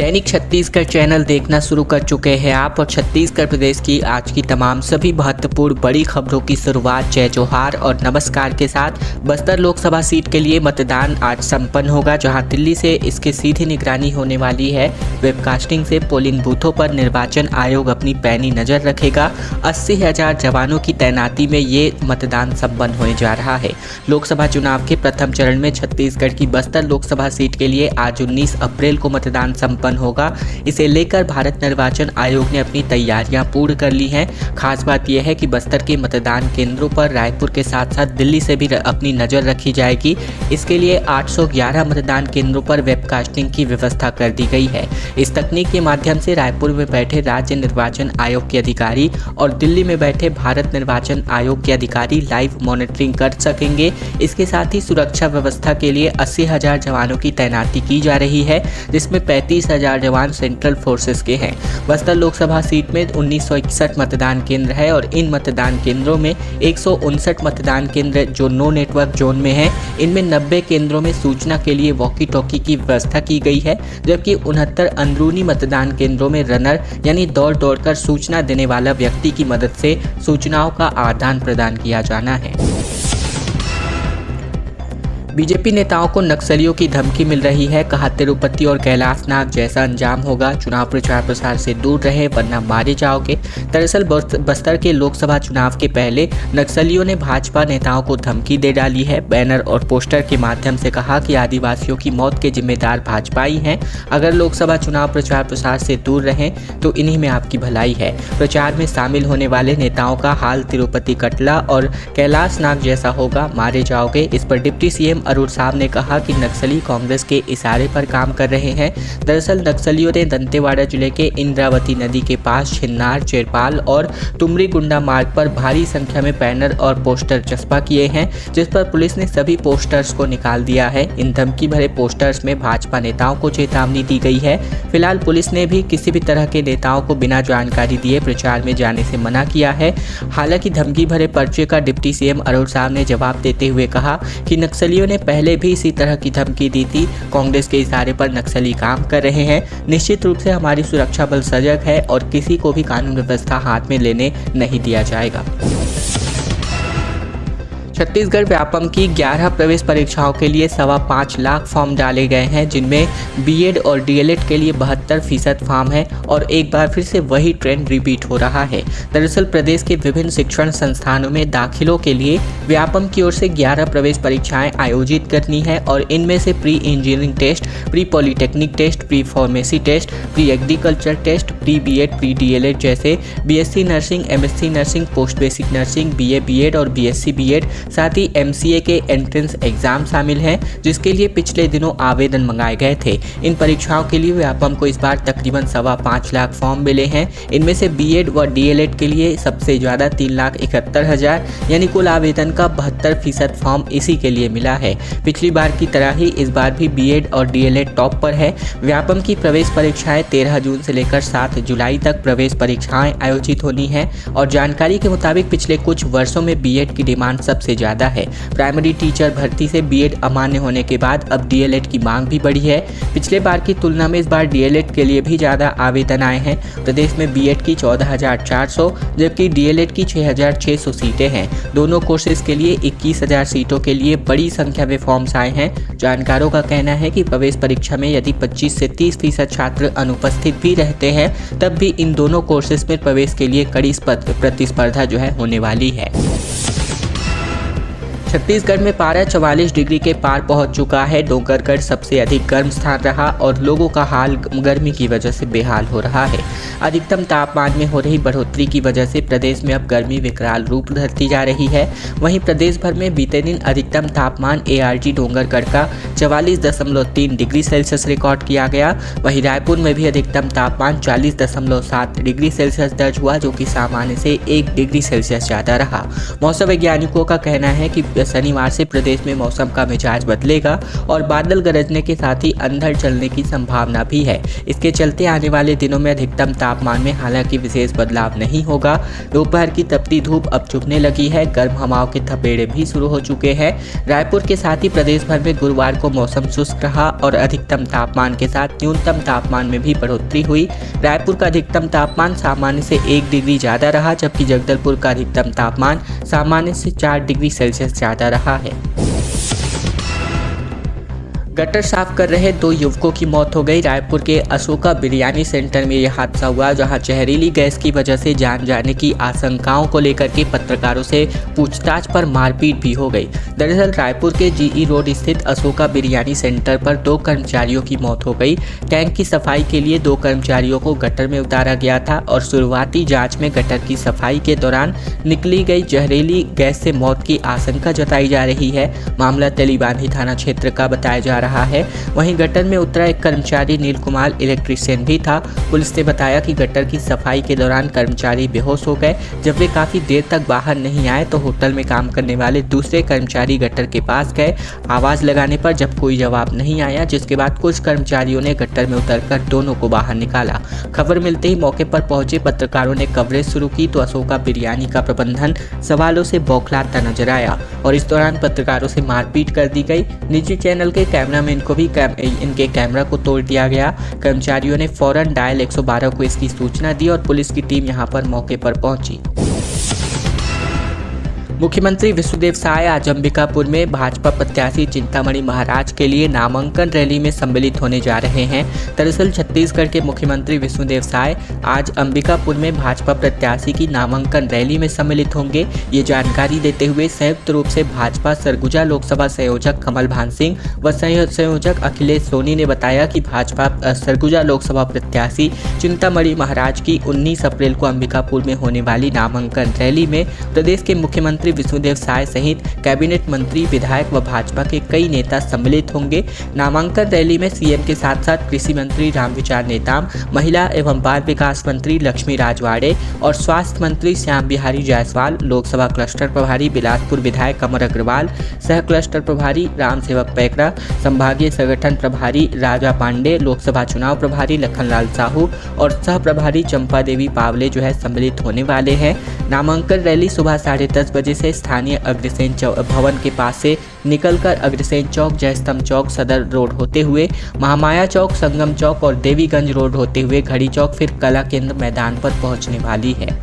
दैनिक Chhattisgarh channel देखना शुरू कर चुके हैं आप और छत्तीसगढ़ प्रदेश की आज की तमाम सभी महत्वपूर्ण बड़ी खबरों की शुरुआत जय जोहार और नमस्कार के साथ। बस्तर लोकसभा सीट के लिए मतदान आज संपन्न होगा, जहां दिल्ली से इसकी सीधी निगरानी होने वाली है। वेबकास्टिंग से पोलिंग बूथों पर निर्वाचन आयोग अपनी पैनी नजर रखेगा। 80,000 जवानों की तैनाती में ये मतदान संपन्न होने जा रहा है। लोकसभा चुनाव के प्रथम चरण में छत्तीसगढ़ की बस्तर लोकसभा सीट के लिए आज 19 अप्रैल को मतदान संपन्न होगा। इसे लेकर भारत निर्वाचन आयोग ने अपनी तैयारियां पूर्ण कर ली हैं। खास बात यह है कि बस्तर के मतदान केंद्रों पर रायपुर के साथ साथ दिल्ली से भी अपनी नजर रखी जाएगी। इसके लिए 811 मतदान केंद्रों पर वेबकास्टिंग की व्यवस्था कर दी गई है। इस तकनीक के माध्यम से रायपुर में बैठे राज्य निर्वाचन आयोग के अधिकारी और दिल्ली में बैठे भारत निर्वाचन आयोग के अधिकारी लाइव मॉनिटरिंग कर सकेंगे। इसके साथ ही सुरक्षा व्यवस्था के लिए 80,000 जवानों की तैनाती की जा रही है, जिसमें 35,000 जवान सेंट्रल फोर्सेस के हैं। बस्तर लोकसभा सीट में 1961 मतदान केंद्र है और इन मतदान केंद्रों में 159 मतदान केंद्र जो नो नेटवर्क जोन में हैं। इनमें 90 केंद्रों में सूचना के लिए वॉकी टॉकी की व्यवस्था की गई है, जबकि 69 अंदरूनी मतदान केंद्रों में रनर यानी दौड़ कर सूचना देने वाला व्यक्ति की मदद से सूचनाओं का आदान प्रदान किया जाना है। बीजेपी नेताओं को नक्सलियों की धमकी मिल रही है। कहा, तिरुपति और कैलाशनाथ जैसा अंजाम होगा। चुनाव प्रचार प्रसार से दूर रहे वरना मारे जाओगे। दरअसल बस्तर के लोकसभा चुनाव के पहले नक्सलियों ने भाजपा नेताओं को धमकी दे डाली है। बैनर और पोस्टर के माध्यम से कहा कि आदिवासियों की मौत के जिम्मेदार भाजपा ही हैं। अगर लोकसभा चुनाव प्रचार प्रसार से दूर रहें तो इन्हीं में आपकी भलाई है। प्रचार में शामिल होने वाले नेताओं का हाल तिरुपति कटला और कैलाशनाथ जैसा होगा, मारे जाओगे। इस पर डिप्टी सीएम अरुण साहब ने कहा कि नक्सली कांग्रेस के इशारे पर काम कर रहे हैं। दरअसल नक्सलियों ने दंतेवाड़ा जिले के इंद्रावती नदी के पास छिन्नार, चेरपाल और तुमरी गुंडा मार्ग पर भारी संख्या में बैनर और पोस्टर चस्पा किए हैं, जिस पर पुलिस ने सभी पोस्टर्स को निकाल दिया है। इन धमकी भरे पोस्टर्स में भाजपा नेताओं को चेतावनी दी गई है। फिलहाल पुलिस ने भी किसी भी तरह के नेताओं को बिना जानकारी दिए प्रचार में जाने से मना किया है। हालांकि धमकी भरे पर्चे का डिप्टी सीएम अरुण साहब ने जवाब देते हुए कहा कि नक्सलियों ने पहले भी इसी तरह की धमकी दी थी। कांग्रेस के इशारे पर नक्सली काम कर रहे हैं। निश्चित रूप से हमारी सुरक्षा बल सजग है और किसी को भी कानून व्यवस्था हाथ में लेने नहीं दिया जाएगा। छत्तीसगढ़ व्यापम की 11 प्रवेश परीक्षाओं के लिए 5.25 लाख फॉर्म डाले गए हैं, जिनमें बीएड और डीएलएड के लिए 72% फॉर्म है और एक बार फिर से वही ट्रेंड रिपीट हो रहा है। दरअसल प्रदेश के विभिन्न शिक्षण संस्थानों में दाखिलों के लिए व्यापम की ओर से 11 प्रवेश परीक्षाएं आयोजित करनी है और इनमें से pre engineering test, pre polytechnic test, pre pharmacy test, pre agriculture test, pre BEd, pre DElEd जैसे BSc nursing, MSc nursing, post basic nursing, BA BEd और बीएससी बीएड, साथ ही एमसीए के एंट्रेंस एग्जाम शामिल हैं, जिसके लिए पिछले दिनों आवेदन मंगाए गए थे। इन परीक्षाओं के लिए व्यापम को इस बार तकरीबन 5.25 लाख फॉर्म मिले हैं। इनमें से बीएड व डीएलएड के लिए सबसे ज़्यादा 3,71,000 यानी कुल आवेदन का 72% फॉर्म इसी के लिए मिला है। पिछली बार की तरह ही इस बार भी बीएड और डीएलएड टॉप पर है। व्यापम की प्रवेश परीक्षाएं 13 जून से लेकर 7 जुलाई तक प्रवेश परीक्षाएं आयोजित होनी है और जानकारी के मुताबिक पिछले कुछ वर्षों में बीएड की डिमांड सबसे ज़्यादा है। प्राइमरी टीचर भर्ती से बीएड अमान्य होने के बाद अब डीएलएड की मांग भी बढ़ी है। पिछले बार की तुलना में इस बार डीएलएड के लिए भी ज़्यादा आवेदन आए हैं। प्रदेश में बीएड की 14,400 जबकि डीएलएड की 6,600 सीटें हैं। दोनों कोर्सेज के लिए 21,000 सीटों के लिए बड़ी संख्या में फॉर्म्स आए हैं। जानकारों का कहना है कि प्रवेश परीक्षा में यदि 25 से 30% छात्र अनुपस्थित भी रहते हैं, तब भी इन दोनों कोर्सेज में प्रवेश के लिए कड़ी प्रतिस्पर्धा होने वाली है। छत्तीसगढ़ में पारा 44 डिग्री के पार पहुंच चुका है। डोंगरगढ़ सबसे अधिक गर्म स्थान रहा और लोगों का हाल गर्मी की वजह से बेहाल हो रहा है। अधिकतम तापमान में हो रही बढ़ोतरी की वजह से प्रदेश में अब गर्मी विकराल रूप धरती जा रही है। वहीं प्रदेश भर में बीते दिन अधिकतम तापमान एआरजी डोंगरगढ़ का 44.3 डिग्री सेल्सियस रिकॉर्ड किया गया। वहीं रायपुर में भी अधिकतम तापमान 40.7 डिग्री सेल्सियस दर्ज हुआ, जो कि सामान्य से 1 डिग्री सेल्सियस ज़्यादा रहा। मौसम वैज्ञानिकों का कहना है कि या शनिवार से प्रदेश में मौसम का मिजाज बदलेगा और बादल गरजने के साथ ही अंधड़ चलने की संभावना भी है। इसके चलते आने वाले दिनों में अधिकतम तापमान में हालांकि विशेष बदलाव नहीं होगा। दोपहर की तपती धूप अब चुभने लगी है, गर्म हवाओं के थपेड़े भी शुरू हो चुके हैं। रायपुर के साथ ही प्रदेश भर में गुरुवार को मौसम शुष्क रहा और अधिकतम तापमान के साथ न्यूनतम तापमान में भी बढ़ोतरी हुई। रायपुर का अधिकतम तापमान सामान्य से 1 डिग्री ज़्यादा रहा, जबकि जगदलपुर का अधिकतम तापमान सामान्य से 4 डिग्री सेल्सियस ज़्यादा रहा है। गटर साफ कर रहे 2 युवकों की मौत हो गई। रायपुर के अशोका बिरयानी सेंटर में यह हादसा हुआ, जहां जहरीली गैस की वजह से जान जाने की आशंकाओं को लेकर के पत्रकारों से पूछताछ पर मारपीट भी हो गई। दरअसल रायपुर के जीई रोड स्थित अशोका बिरयानी सेंटर पर 2 कर्मचारियों की मौत हो गई। टैंक की सफाई के लिए 2 कर्मचारियों को गटर में उतारा गया था और शुरुआती जाँच में गटर की सफाई के दौरान निकली गई जहरीली गैस से मौत की आशंका जताई जा रही है। मामला तेलीबांधी थाना क्षेत्र का बताया जा रहा है। वहीं गटर में उतरा एक कर्मचारी नील कुमार इलेक्ट्रीशियन भी था। पुलिस ने बताया कि गटर की सफाई के दौरान कर्मचारी बेहोश हो गए। जब वे काफी देर तक बाहर नहीं आए तो होटल में काम करने वाले दूसरे कर्मचारी गटर के पास गए। आवाज लगाने पर जब कोई जवाब नहीं आया, जिसके बाद कुछ कर्मचारियों ने गटर में उतरकर दोनों को बाहर निकाला। खबर मिलते ही मौके पर पहुंचे पत्रकारों ने कवरेज शुरू की तो अशोका बिरयानी का प्रबंधन सवालों से बौखलाता नजर आया और इस दौरान पत्रकारों से मारपीट कर दी गई। निजी चैनल के कैमरामैन को भी इनके कैमरा को तोड़ दिया गया। कर्मचारियों ने फौरन डायल 112 को इसकी सूचना दी और पुलिस की टीम यहां पर मौके पर पहुंची। मुख्यमंत्री विष्णुदेव साय आज अंबिकापुर में भाजपा प्रत्याशी चिंतामणि महाराज के लिए नामांकन रैली में सम्मिलित होने जा रहे हैं। दरअसल छत्तीसगढ़ के मुख्यमंत्री विष्णुदेव साय आज अंबिकापुर में भाजपा प्रत्याशी की नामांकन रैली में सम्मिलित होंगे। ये जानकारी देते हुए संयुक्त रूप से भाजपा सरगुजा लोकसभा संयोजक कमल भान सिंह व संयोजक अखिलेश सोनी ने बताया कि भाजपा सरगुजा लोकसभा प्रत्याशी चिंतामणि महाराज की 19 अप्रैल को अंबिकापुर में होने वाली नामांकन रैली में प्रदेश के मुख्यमंत्री विष्णुदेव साय सहित कैबिनेट मंत्री, विधायक व भाजपा के कई नेता सम्मिलित होंगे। नामांकन रैली में सीएम के साथ साथ कृषि मंत्री रामविचार नेताम, महिला एवं बाल विकास मंत्री लक्ष्मी राजवाड़े और स्वास्थ्य मंत्री श्याम बिहारी जायसवाल, लोकसभा क्लस्टर प्रभारी बिलासपुर विधायक अमर अग्रवाल, सह क्लस्टर प्रभारी राम सेवक पैकरा, संभागीय संगठन प्रभारी राजा पांडे, लोकसभा चुनाव प्रभारी लखनलाल साहू और सह प्रभारी चंपा देवी पावले सम्मिलित होने वाले हैं। नामांकन रैली सुबह 10:30 बजे से स्थानीय अग्रसेन भवन के पास से निकलकर अग्रसेन चौक, जयस्तंभ चौक, सदर रोड होते हुए महामाया चौक, संगम चौक और देवीगंज रोड होते हुए घड़ी चौक फिर कला केंद्र मैदान पर पहुंचने वाली है।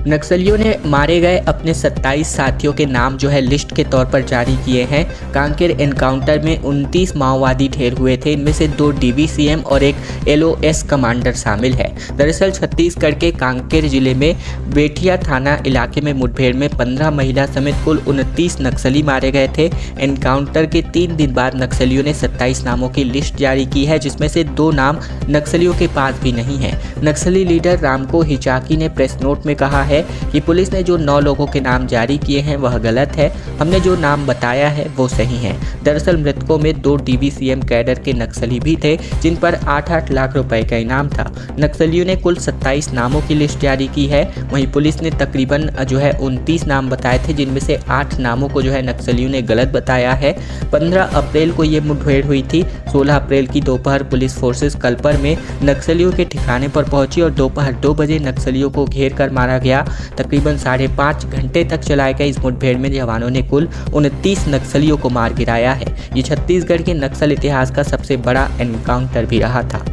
नक्सलियों ने मारे गए अपने 27 साथियों के नाम लिस्ट के तौर पर जारी किए हैं। कांकेर एनकाउंटर में 29 माओवादी ढेर हुए थे। इनमें से 2 DVCM और एक LOS कमांडर शामिल है। दरअसल छत्तीसगढ़ के कांकेर जिले में बेठिया थाना इलाके में मुठभेड़ में 15 महिला समेत कुल 29 नक्सली मारे गए थे। एनकाउंटर के 3 दिन बाद नक्सलियों ने 27 नामों की लिस्ट जारी की है, जिसमें से 2 नाम नक्सलियों के पास भी नहीं है। नक्सली लीडर रामको हिचाकी ने प्रेस नोट में कहा है कि पुलिस ने जो 9 लोगों के नाम जारी किए हैं वह गलत है। हमने जो नाम बताया है वो सही है। दरअसल मृतकों में 2 DVCM कैडर के नक्सली भी थे, जिन पर 8-8 लाख रुपए का इनाम था। नक्सलियों ने कुल 27 नामों की लिस्ट जारी की है। वहीं पुलिस ने तकरीबन 29 नाम बताए थे, जिनमें से 8 नामों को नक्सलियों ने गलत बताया है। 15 अप्रैल को ये मुठभेड़ हुई थी। 16 अप्रैल की दोपहर पुलिस फोर्सेस कलपर में नक्सलियों के ठिकाने पर पहुंची और दोपहर 2 बजे नक्सलियों को घेर कर मारा गया। तकरीबन 5.5 घंटे तक चलाए गए इस मुठभेड़ में जवानों ने कुल 29 नक्सलियों को मार गिराया है। ये छत्तीसगढ़ के नक्सल इतिहास का सबसे बड़ा एनकाउंटर भी रहा था।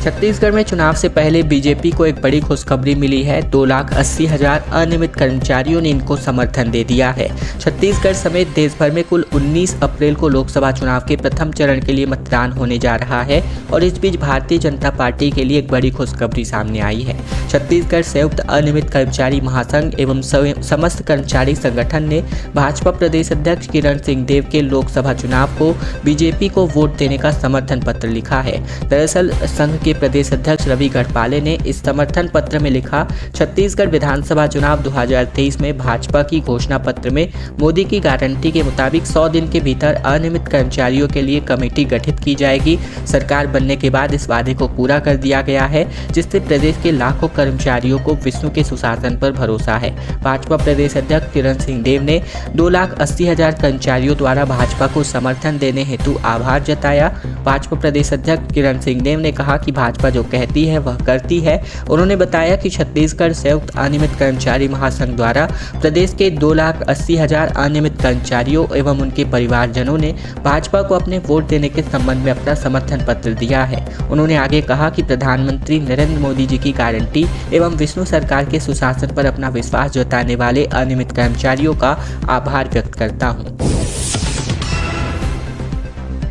छत्तीसगढ़ में चुनाव से पहले बीजेपी को एक बड़ी खुशखबरी मिली है। 2,80,000 अनियमित कर्मचारियों ने इनको समर्थन दे दिया है। छत्तीसगढ़ समेत देश भर में कुल 19 अप्रैल को लोकसभा चुनाव के प्रथम चरण के लिए मतदान होने जा रहा है और इस बीच भारतीय जनता पार्टी के लिए एक बड़ी खुशखबरी सामने आई है। छत्तीसगढ़ संयुक्त अनियमित कर्मचारी महासंघ एवं समस्त कर्मचारी संगठन ने भाजपा प्रदेश अध्यक्ष किरण सिंह देव के लोकसभा चुनाव को बीजेपी को वोट देने का समर्थन पत्र लिखा है। दरअसल संघ के के प्रदेश अध्यक्ष रवि गढ़पाले ने इस समर्थन पत्र में लिखा, छत्तीसगढ़ विधानसभा चुनाव 2023 में भाजपा की घोषणा पत्र में मोदी की गारंटी के मुताबिक 100 दिन के भीतर अनियमित कर्मचारियों के लिए कमेटी गठित की जाएगी। सरकार बनने के बाद इस वादे को पूरा कर दिया गया है, जिससे प्रदेश के लाखों कर्मचारियों को विष्णु के सुशासन पर भरोसा है। भाजपा प्रदेश अध्यक्ष किरण सिंहदेव ने 2,80,000 कर्मचारियों द्वारा भाजपा को समर्थन देने हेतु आभार जताया। भाजपा प्रदेश अध्यक्ष किरण सिंहदेव ने कहा कि भाजपा जो कहती है वह करती है। उन्होंने बताया कि छत्तीसगढ़ संयुक्त अनियमित कर्मचारी महासंघ द्वारा प्रदेश के 2,80,000 अनियमित कर्मचारियों एवं उनके परिवारजनों ने भाजपा को अपने वोट देने के संबंध में अपना समर्थन पत्र दिया है। उन्होंने आगे कहा कि प्रधानमंत्री नरेंद्र मोदी जी की गारंटी एवं विष्णु सरकार के सुशासन पर अपना विश्वास जताने वाले अनियमित कर्मचारियों का आभार व्यक्त करता हूँ।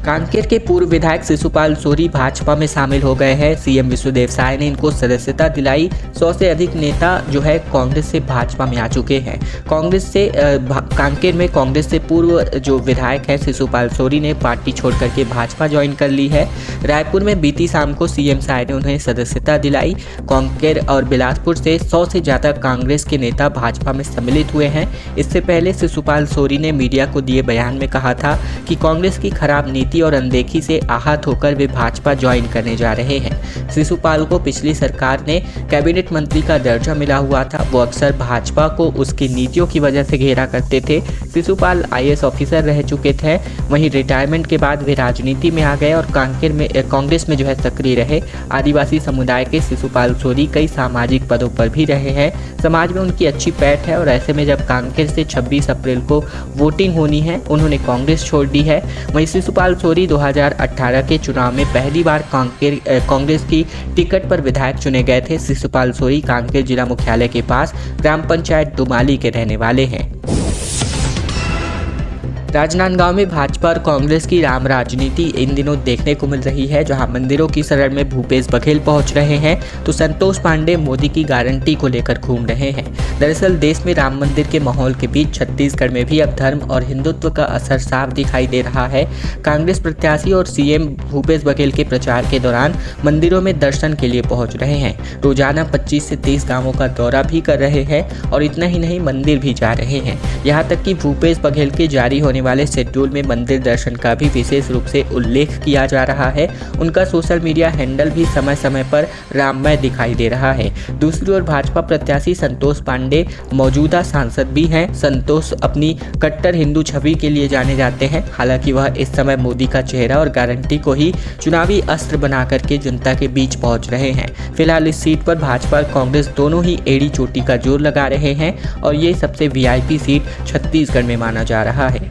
कांकेर के पूर्व विधायक शिशुपाल सोरी भाजपा में शामिल हो गए हैं। सीएम विष्णुदेव साय ने इनको सदस्यता दिलाई। 100 से अधिक नेता जो है कांग्रेस से भाजपा में आ चुके हैं। कांकेर में कांग्रेस से पूर्व जो विधायक है शिशुपाल सोरी ने पार्टी छोड़ करके भाजपा ज्वाइन कर ली है। रायपुर में बीती शाम को सीएम साय ने उन्हें सदस्यता दिलाई। कांकेर और बिलासपुर से 100 से ज़्यादा कांग्रेस के नेता भाजपा में सम्मिलित हुए हैं। इससे पहले शिशुपाल सोरी ने मीडिया को दिए बयान में कहा था कि कांग्रेस की खराब नीति और अनदेखी से आहत होकर वे भाजपा ज्वाइन करने जा रहे हैं। शिशुपाल को पिछली सरकार ने कैबिनेट मंत्री का दर्जा मिला हुआ था। वो अक्सर भाजपा को उसकी नीतियों की वजह से घेरा करते थे। शिशुपाल आईएएस ऑफिसर रह चुके थे। वहीं रिटायरमेंट के बाद वे राजनीति में आ गए और कांकेर में कांग्रेस में जो है सक्रिय रहे। आदिवासी समुदाय के शिशुपाल सोरी कई सामाजिक पदों पर भी रहे हैं। समाज में उनकी अच्छी पैठ है और ऐसे में जब कांकेर से 26 अप्रैल को वोटिंग होनी है, उन्होंने कांग्रेस छोड़ दी है। वहीं शिशुपाल सोरी 2018 के चुनाव में पहली बार कांग्रेस की टिकट पर विधायक चुने गए थे। शिशुपाल सोरी कांकेर जिला मुख्यालय के पास ग्राम पंचायत दुमाली के रहने वाले हैं। राजनांदगांव में भाजपा और कांग्रेस की राम राजनीति इन दिनों देखने को मिल रही है। जहां मंदिरों की शरण में भूपेश बघेल पहुंच रहे हैं तो संतोष पांडे मोदी की गारंटी को लेकर घूम रहे हैं। दरअसल देश में राम मंदिर के माहौल के बीच छत्तीसगढ़ में भी अब धर्म और हिंदुत्व का असर साफ दिखाई दे रहा है। कांग्रेस प्रत्याशी और सीएम भूपेश बघेल के प्रचार के दौरान मंदिरों में दर्शन के लिए पहुंच रहे हैं। रोजाना 25 से 30 गाँवों का दौरा भी कर रहे हैं और इतना ही नहीं मंदिर भी जा रहे हैं। यहाँ तक कि भूपेश बघेल के जारी होने वाले शेड्यूल में मंदिर दर्शन का भी विशेष रूप से उल्लेख किया जा रहा है। उनका सोशल मीडिया हैंडल भी समय समय पर राममय दिखाई दे रहा है। दूसरी ओर भाजपा प्रत्याशी संतोष पांडे मौजूदा सांसद भी हैं। संतोष अपनी कट्टर हिंदू छवि के लिए जाने जाते हैं। हालांकि वह इस समय मोदी का चेहरा और गारंटी को ही चुनावी अस्त्र बना करके जनता के बीच पहुंच रहे हैं। फिलहाल इस सीट पर भाजपा और कांग्रेस दोनों ही एड़ी चोटी का जोर लगा रहे हैं और ये सबसे वीआईपी सीट छत्तीसगढ़ में माना जा रहा है।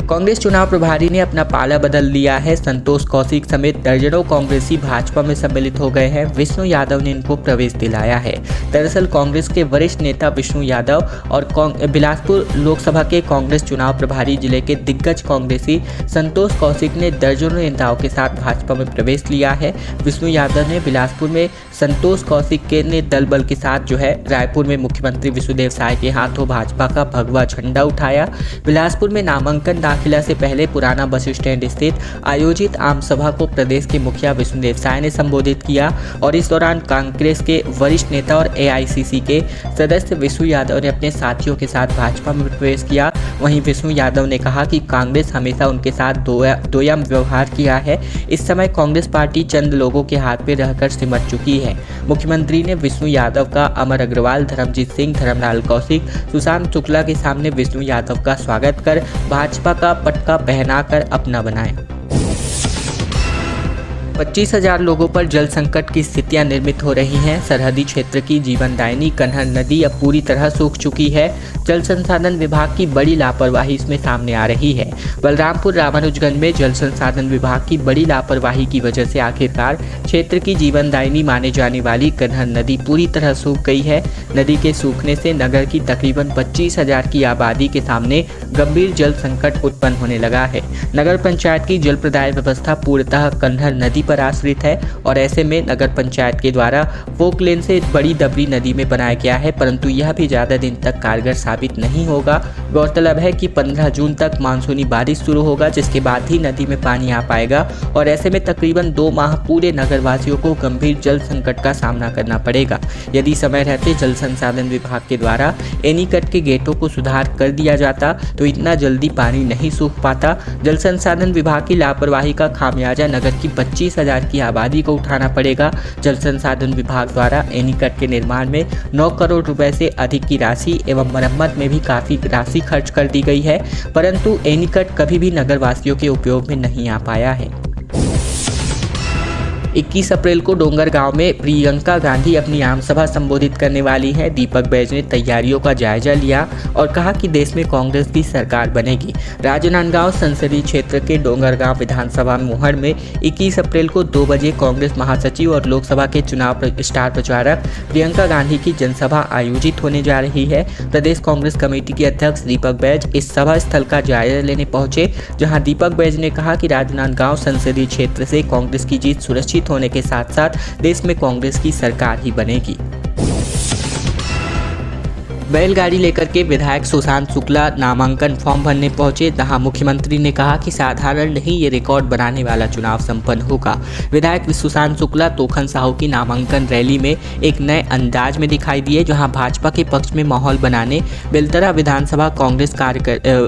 कांग्रेस चुनाव प्रभारी ने अपना पाला बदल लिया है। संतोष कौशिक समेत दर्जनों कांग्रेसी भाजपा में सम्मिलित हो गए हैं। विष्णु यादव ने इनको प्रवेश दिलाया है। दरअसल कांग्रेस के वरिष्ठ नेता विष्णु यादव और बिलासपुर लोकसभा के कांग्रेस चुनाव प्रभारी जिले के दिग्गज कांग्रेसी संतोष कौशिक ने दर्जनों नेताओं के साथ भाजपा में प्रवेश लिया है। विष्णु यादव ने बिलासपुर में संतोष कौशिक के ने दल बल के साथ जो है रायपुर में मुख्यमंत्री विष्णुदेव साय के हाथों भाजपा का भगवा झंडा उठाया। बिलासपुर में नामांकन दाखिला से पहले पुराना बस स्टैंड स्थित आयोजित आम सभा को प्रदेश के मुखिया विष्णुदेव साय ने संबोधित किया और इस दौरान कांग्रेस के वरिष्ठ नेता और एआईसीसी के सदस्य विष्णु यादव ने अपने साथियों के साथ भाजपा में प्रवेश किया। वहीं विष्णु यादव ने कहा कि कांग्रेस हमेशा उनके साथ दोयम व्यवहार किया है। इस समय कांग्रेस पार्टी चंद लोगों के हाथ में रहकर सिमट चुकी है। मुख्यमंत्री ने विष्णु यादव का अमर अग्रवाल, धर्मजीत सिंह, धर्मलाल कौशिक, सुशांत शुक्ला के सामने विष्णु यादव का स्वागत कर भाजपा का पटका पहनाकर अपना बनाया। 25,000 लोगों पर जल संकट की स्थितियां निर्मित हो रही हैं। सरहदी क्षेत्र की जीवनदायिनी कन्हर नदी अब पूरी तरह सूख चुकी है। जल संसाधन विभाग की बड़ी लापरवाही इसमें सामने आ रही है। बलरामपुर रामानुजगंज में जल संसाधन विभाग की बड़ी लापरवाही की वजह से आखिरकार क्षेत्र की जीवनदायिनी माने जाने वाली कन्हर नदी पूरी तरह सूख गई है। नदी के सूखने से नगर की तकरीबन 25,000 की आबादी के सामने गंभीर जल संकट उत्पन्न होने लगा है। नगर पंचायत की जल प्रदाय व्यवस्था पूर्णतः कन्हर नदी नदी पर आश्रित है और ऐसे में नगर पंचायत के द्वारा फोक लेन से बड़ी डबरी नदी में बनाया गया है, परंतु यह भी ज़्यादा दिन तक कारगर साबित नहीं होगा। गौरतलब है कि 15 जून तक मानसूनी बारिश शुरू होगा, जिसके बाद ही नदी में पानी आ पाएगा और ऐसे में तकरीबन 2 माह पूरे नगरवासियों को गंभीर जल संकट का सामना करना पड़ेगा। यदि समय रहते जल संसाधन विभाग के द्वारा एनीकट के गेटों को सुधार कर दिया जाता तो इतना जल्दी पानी नहीं सूख पाता। जल संसाधन विभाग की लापरवाही का खामियाजा नगर की 25,000 की आबादी को उठाना पड़ेगा। जल संसाधन विभाग द्वारा एनीकट के निर्माण में 9 करोड़ रुपए से अधिक की राशि एवं मरम्मत में भी काफ़ी राशि खर्च कर दी गई है, परंतु एनीकट कभी भी नगरवासियों के उपयोग में नहीं आ पाया है। 21 अप्रैल को डोंगरगांव में प्रियंका गांधी अपनी आम सभा संबोधित करने वाली हैं। दीपक बैज ने तैयारियों का जायजा लिया और कहा कि देश में कांग्रेस की सरकार बनेगी। राजनांदगांव संसदीय क्षेत्र के डोंगरगांव विधानसभा मोहड़ में 21 अप्रैल को 2 बजे कांग्रेस महासचिव और लोकसभा के चुनाव स्टार प्रचारक प्रियंका गांधी की जनसभा आयोजित होने जा रही है। प्रदेश कांग्रेस कमेटी के अध्यक्ष दीपक बैज इस सभा स्थल का जायजा लेने पहुंचे, जहां दीपक बैज ने कहा कि राजनांदगांव संसदीय क्षेत्र से कांग्रेस की जीत सुरक्षित होने के साथ साथ देश में कांग्रेस की सरकार ही बनेगी। बैलगाड़ी लेकर के विधायक सुशांत शुक्ला नामांकन फॉर्म भरने पहुंचे, जहां मुख्यमंत्री ने कहा कि साधारण नहीं, ये रिकॉर्ड बनाने वाला चुनाव संपन्न होगा। विधायक सुशांत शुक्ला तोखन साहू की नामांकन रैली में एक नए अंदाज में दिखाई दिए, जहां भाजपा के पक्ष में माहौल बनाने बेलतरा विधानसभा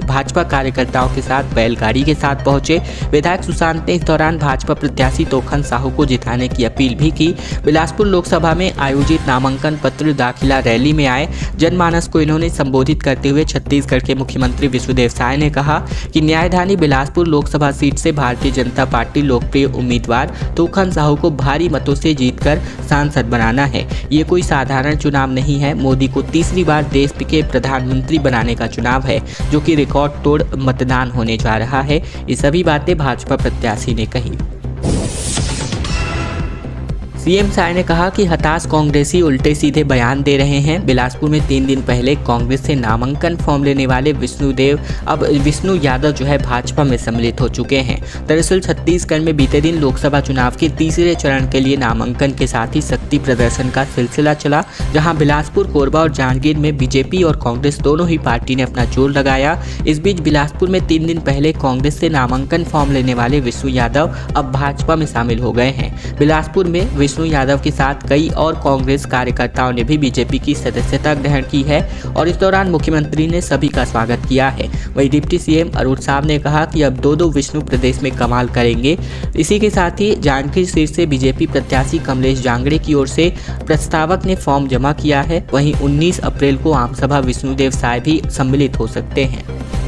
भाजपा कार्यकर्ताओं के साथ बैलगाड़ी के साथ पहुंचे। विधायक सुशांत ने इस दौरान भाजपा प्रत्याशी तोखन साहू को जिताने की अपील भी की। बिलासपुर लोकसभा में आयोजित नामांकन पत्र दाखिला रैली में आए जनमानस को इन्होंने संबोधित करते हुए छत्तीसगढ़ के मुख्यमंत्री विष्णुदेव साय ने कहा कि न्यायधानी बिलासपुर लोकसभा सीट से भारतीय जनता पार्टी लोकप्रिय उम्मीदवार तोखन साहू को भारी मतों से जीतकर सांसद बनाना है। ये कोई साधारण चुनाव नहीं है, मोदी को तीसरी बार देश के प्रधानमंत्री बनाने का चुनाव है, जो कि रिकॉर्ड तोड़ मतदान होने जा रहा है। ये सभी बातें भाजपा प्रत्याशी ने कही। सीएम साय ने कहा कि हताश कांग्रेसी उल्टे सीधे बयान दे रहे हैं। बिलासपुर में 3 दिन पहले कांग्रेस से नामांकन फॉर्म लेने वाले विष्णु यादव जो है भाजपा में सम्मिलित हो चुके हैं। दरअसल छत्तीसगढ़ में बीते दिन लोकसभा चुनाव के तीसरे चरण के लिए नामांकन के साथ ही शक्ति प्रदर्शन का सिलसिला चला, जहां बिलासपुर, कोरबा और जांजगीर में बीजेपी और कांग्रेस दोनों ही पार्टी ने अपना जोर लगाया। इस बीच बिलासपुर में 3 दिन पहले कांग्रेस से नामांकन फॉर्म लेने वाले विष्णु यादव अब भाजपा में शामिल हो गए हैं। बिलासपुर में विष्णु यादव के साथ कई और कांग्रेस कार्यकर्ताओं ने भी बीजेपी की सदस्यता ग्रहण की है और इस दौरान मुख्यमंत्री ने सभी का स्वागत किया है। वहीं डिप्टी सीएम अरुण साव ने कहा कि अब 2 विष्णु प्रदेश में कमाल करेंगे। इसी के साथ ही जांजगीर सीट से बीजेपी प्रत्याशी कमलेश जांगड़े की ओर से प्रस्तावक ने फॉर्म जमा किया है। वहीं 19 अप्रैल को आमसभा विष्णुदेव साय भी सम्मिलित हो सकते हैं।